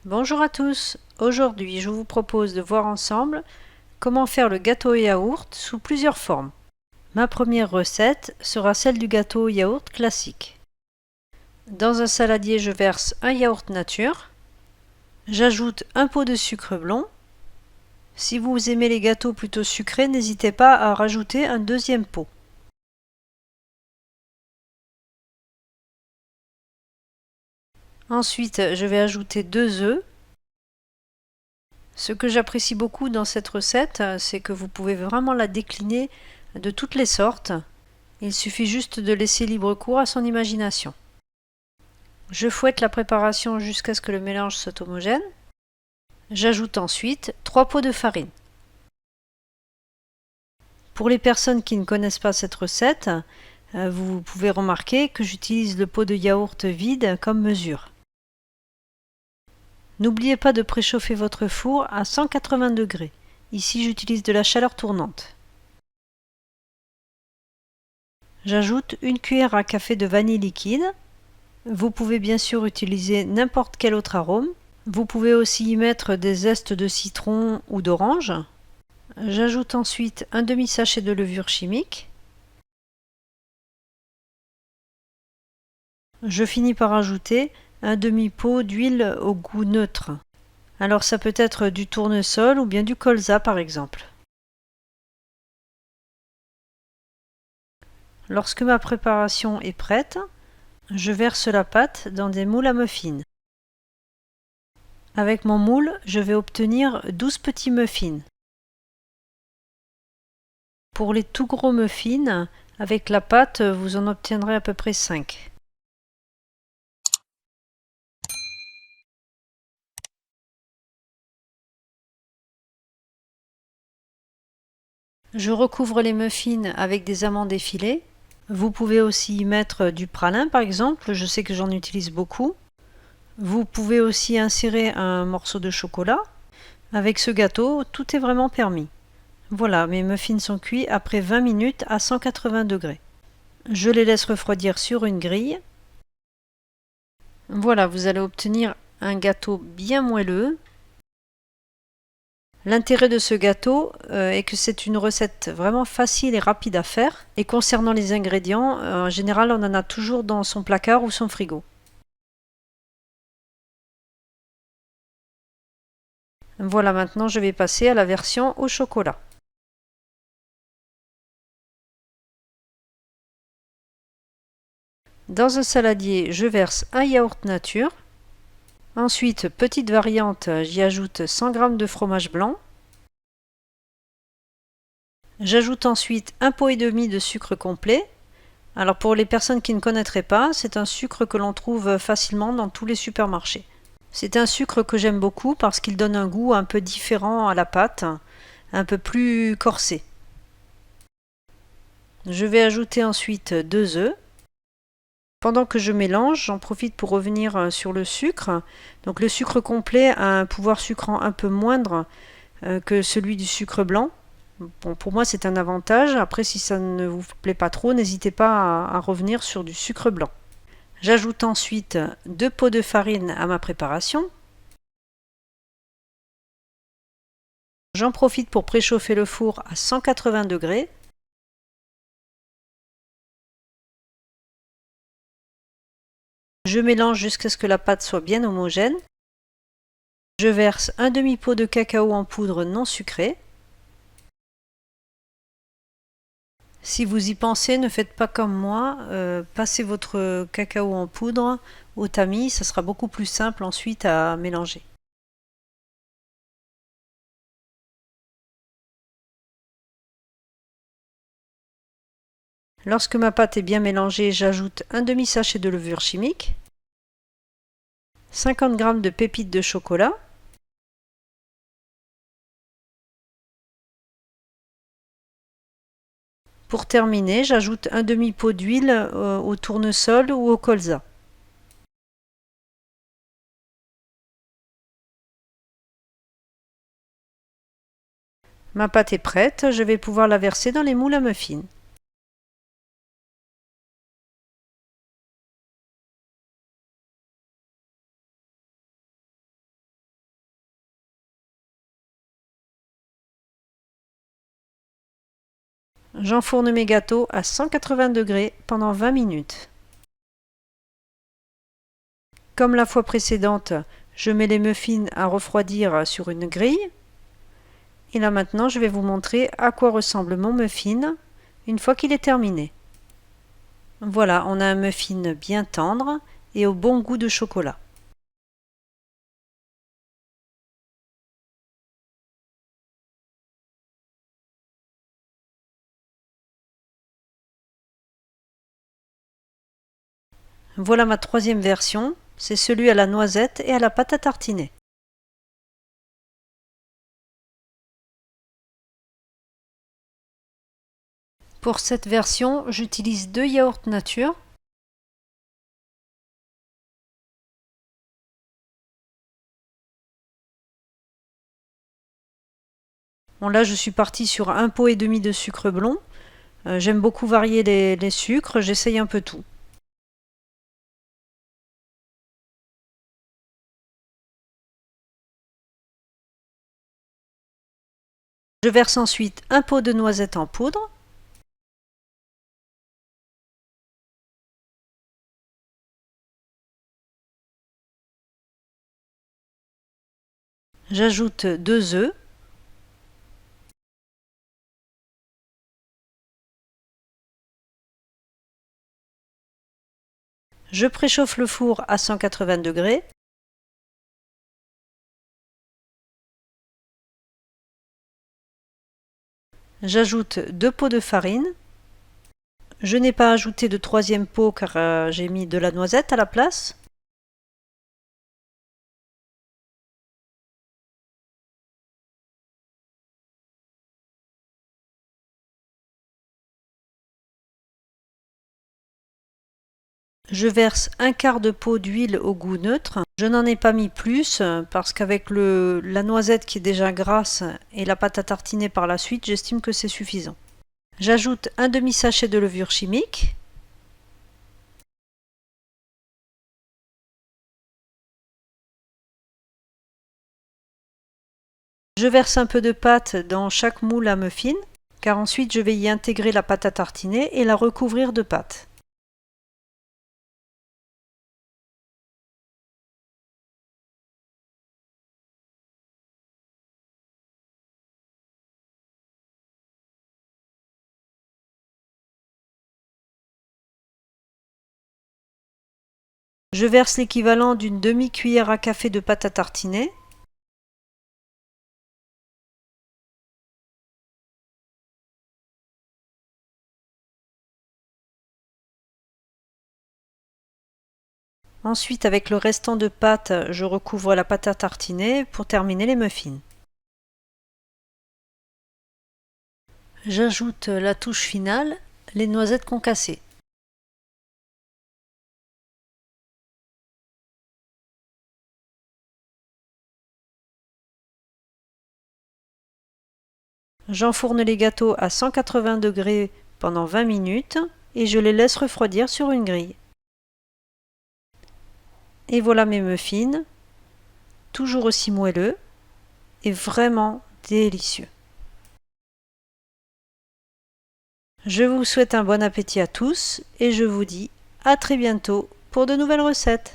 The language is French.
Bonjour à tous, aujourd'hui je vous propose de voir ensemble comment faire le gâteau au yaourt sous plusieurs formes. Ma première recette sera celle du gâteau au yaourt classique. Dans un saladier je verse un yaourt nature, j'ajoute un pot de sucre blanc. Si vous aimez les gâteaux plutôt sucrés, n'hésitez pas à rajouter un deuxième pot. Ensuite je vais ajouter 2 œufs. Ce que j'apprécie beaucoup dans cette recette, c'est que vous pouvez vraiment la décliner de toutes les sortes. Il suffit juste de laisser libre cours à son imagination. Je fouette la préparation jusqu'à ce que le mélange soit homogène. J'ajoute ensuite 3 pots de farine. Pour les personnes qui ne connaissent pas cette recette, vous pouvez remarquer que j'utilise le pot de yaourt vide comme mesure. N'oubliez pas de préchauffer votre four à 180 degrés. Ici, j'utilise de la chaleur tournante. J'ajoute une cuillère à café de vanille liquide. Vous pouvez bien sûr utiliser n'importe quel autre arôme. Vous pouvez aussi y mettre des zestes de citron ou d'orange. J'ajoute ensuite un demi-sachet de levure chimique. Je finis par ajouter un demi-pot d'huile au goût neutre. Alors ça peut être du tournesol ou bien du colza par exemple. Lorsque ma préparation est prête, je verse la pâte dans des moules à muffins. Avec mon moule, je vais obtenir 12 petits muffins. Pour les tout gros muffins, avec la pâte, vous en obtiendrez à peu près 5. Je recouvre les muffins avec des amandes effilées. Vous pouvez aussi y mettre du pralin par exemple, je sais que j'en utilise beaucoup. Vous pouvez aussi insérer un morceau de chocolat. Avec ce gâteau, tout est vraiment permis. Voilà, mes muffins sont cuits après 20 minutes à 180 degrés. Je les laisse refroidir sur une grille. Voilà, vous allez obtenir un gâteau bien moelleux. L'intérêt de ce gâteau est que c'est une recette vraiment facile et rapide à faire. Et concernant les ingrédients, en général, on en a toujours dans son placard ou son frigo. Voilà, maintenant je vais passer à la version au chocolat. Dans un saladier, je verse un yaourt nature. Ensuite, petite variante, j'y ajoute 100 g de fromage blanc. J'ajoute ensuite un pot et demi de sucre complet. Alors pour les personnes qui ne connaîtraient pas, c'est un sucre que l'on trouve facilement dans tous les supermarchés. C'est un sucre que j'aime beaucoup parce qu'il donne un goût un peu différent à la pâte, un peu plus corsé. Je vais ajouter ensuite 2 œufs. Pendant que je mélange, j'en profite pour revenir sur le sucre. Donc le sucre complet a un pouvoir sucrant un peu moindre que celui du sucre blanc. Bon, pour moi c'est un avantage. Après si ça ne vous plaît pas trop, n'hésitez pas à revenir sur du sucre blanc. J'ajoute ensuite 2 pots de farine à ma préparation. J'en profite pour préchauffer le four à 180 degrés. Je mélange jusqu'à ce que la pâte soit bien homogène. Je verse un demi-pot de cacao en poudre non sucré. Si vous y pensez, ne faites pas comme moi, passez votre cacao en poudre au tamis, ça sera beaucoup plus simple ensuite à mélanger. Lorsque ma pâte est bien mélangée, j'ajoute un demi-sachet de levure chimique, 50 g de pépites de chocolat, pour terminer, j'ajoute un demi-pot d'huile au tournesol ou au colza. Ma pâte est prête, je vais pouvoir la verser dans les moules à muffins. J'enfourne mes gâteaux à 180 degrés pendant 20 minutes. Comme la fois précédente, je mets les muffins à refroidir sur une grille. Et là maintenant, je vais vous montrer à quoi ressemble mon muffin une fois qu'il est terminé. Voilà, on a un muffin bien tendre et au bon goût de chocolat. Voilà ma troisième version, c'est celui à la noisette et à la pâte à tartiner. Pour cette version, j'utilise 2 yaourts nature. Bon là je suis partie sur 1 pot et demi de sucre blond. J'aime beaucoup varier les sucres, j'essaye un peu tout. Je verse ensuite un pot de noisettes en poudre. J'ajoute 2 œufs. Je préchauffe le four à 180 degrés. J'ajoute 2 pots de farine. Je n'ai pas ajouté de troisième pot car j'ai mis de la noisette à la place. Je verse un quart de pot d'huile au goût neutre. Je n'en ai pas mis plus parce qu'avec la noisette qui est déjà grasse et la pâte à tartiner par la suite, j'estime que c'est suffisant. J'ajoute un demi-sachet de levure chimique. Je verse un peu de pâte dans chaque moule à muffin, car ensuite je vais y intégrer la pâte à tartiner et la recouvrir de pâte. Je verse l'équivalent d'une demi-cuillère à café de pâte à tartiner. Ensuite, avec le restant de pâte, je recouvre la pâte à tartiner pour terminer les muffins. J'ajoute la touche finale, les noisettes concassées. J'enfourne les gâteaux à 180 degrés pendant 20 minutes et je les laisse refroidir sur une grille. Et voilà mes muffins, toujours aussi moelleux et vraiment délicieux. Je vous souhaite un bon appétit à tous et je vous dis à très bientôt pour de nouvelles recettes.